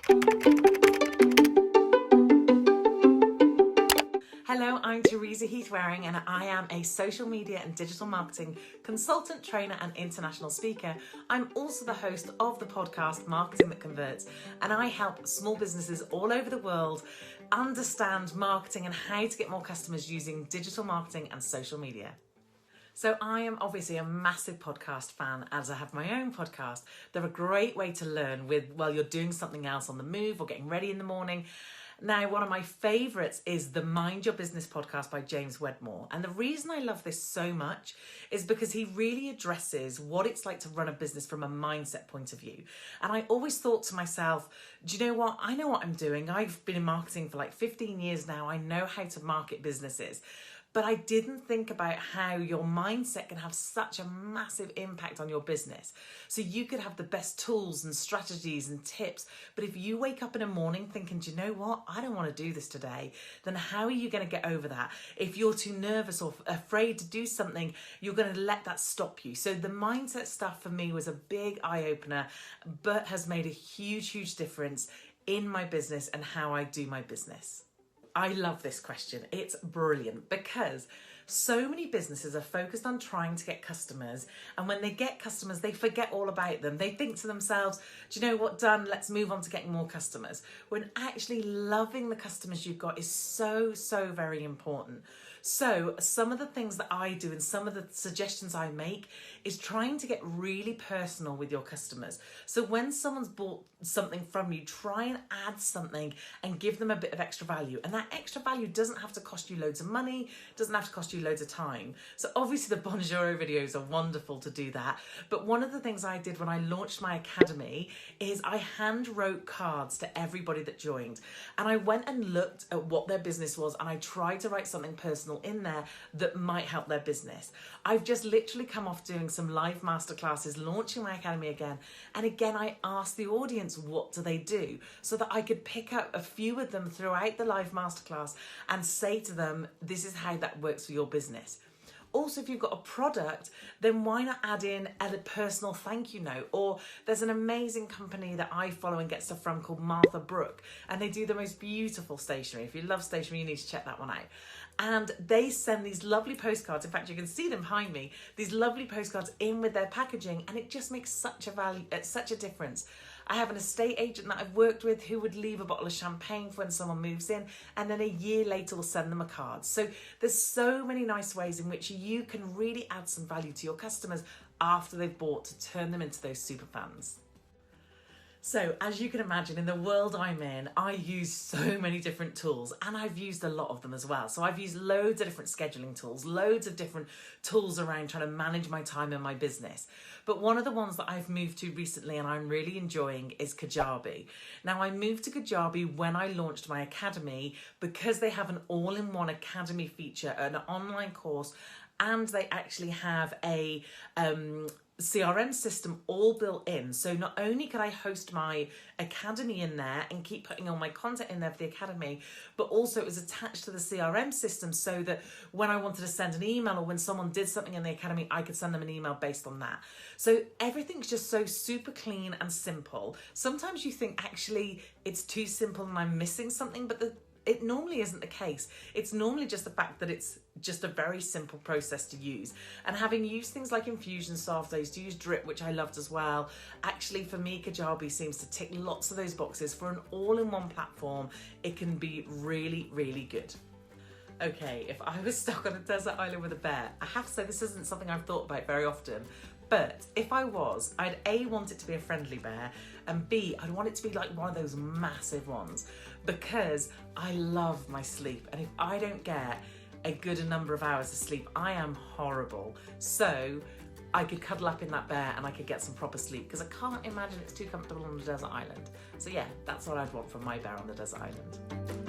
Hello, I'm Teresa Heath-Wareing and I am a social media and digital marketing consultant, trainer and international speaker. I'm also the host of the podcast Marketing That Converts, and I help small businesses all over the world understand marketing and how to get more customers using digital marketing and social media. So I am obviously a massive podcast fan, as I have my own podcast. They're a great way to learn while you're doing something else on the move or getting ready in the morning. Now, one of my favourites is the Mind Your Business podcast by James Wedmore. And the reason I love this so much is because he really addresses what it's like to run a business from a mindset point of view. And I always thought to myself, do you know what? I know what I'm doing. I've been in marketing for like 15 years now. I know how to market businesses. But I didn't think about how your mindset can have such a massive impact on your business. So you could have the best tools and strategies and tips, but if you wake up in the morning thinking, do you know what, I don't want to do this today, then how are you going to get over that? If you're too nervous or afraid to do something, you're going to let that stop you. So the mindset stuff for me was a big eye-opener, but has made a huge, huge difference in my business and how I do my business. I love this question. It's brilliant because so many businesses are focused on trying to get customers, and when they get customers, they forget all about them. They think to themselves, do you know what, done, let's move on to getting more customers. When actually loving the customers you've got is so, so very important. So some of the things that I do and some of the suggestions I make is trying to get really personal with your customers. So when someone's bought something from you, try and add something and give them a bit of extra value. And that extra value doesn't have to cost you loads of money, doesn't have to cost you loads of time. So obviously the Bonjoro videos are wonderful to do that. But one of the things I did when I launched my academy is I hand wrote cards to everybody that joined. And I went and looked at what their business was and I tried to write something personal in there that might help their business. I've just literally come off doing some live masterclasses, launching my academy again. And again, I asked the audience, what do they do? So that I could pick up a few of them throughout the live masterclass and say to them, this is how that works for your business. Also, if you've got a product, then why not add in a personal thank you note? Or there's an amazing company that I follow and get stuff from called Martha Brooke, and they do the most beautiful stationery. If you love stationery, you need to check that one out. And they send these lovely postcards. In fact, you can see them behind me, these lovely postcards in with their packaging, and it just makes such a difference. I have an estate agent that I've worked with who would leave a bottle of champagne for when someone moves in, and then a year later will send them a card. So there's so many nice ways in which you can really add some value to your customers after they've bought to turn them into those super fans. So as you can imagine, in the world I'm in, I use so many different tools, and I've used a lot of them as well. So I've used loads of different scheduling tools, loads of different tools around trying to manage my time in my business. But one of the ones that I've moved to recently and I'm really enjoying is Kajabi. Now, I moved to Kajabi when I launched my academy because they have an all-in-one academy feature, an online course, and they actually have a CRM system all built in. So not only could I host my academy in there and keep putting all my content in there for the academy, but also it was attached to the CRM system so that when I wanted to send an email or when someone did something in the academy, I could send them an email based on that. So everything's just so super clean and simple. Sometimes you think actually it's too simple and I'm missing something, but it normally isn't the case. It's normally just the fact that it's just a very simple process to use. And having used things like Infusionsoft, I used to use Drip, which I loved as well. Actually, for me, Kajabi seems to tick lots of those boxes. For an all-in-one platform, it can be really, really good. Okay, if I was stuck on a desert island with a bear, I have to say this isn't something I've thought about very often, but if I was, I'd A, want it to be a friendly bear, and B, I'd want it to be like one of those massive ones, because I love my sleep, and if I don't get a good number of hours of sleep, I am horrible. So I could cuddle up in that bear and I could get some proper sleep, because I can't imagine it's too comfortable on a desert island. So yeah, that's what I'd want from my bear on the desert island.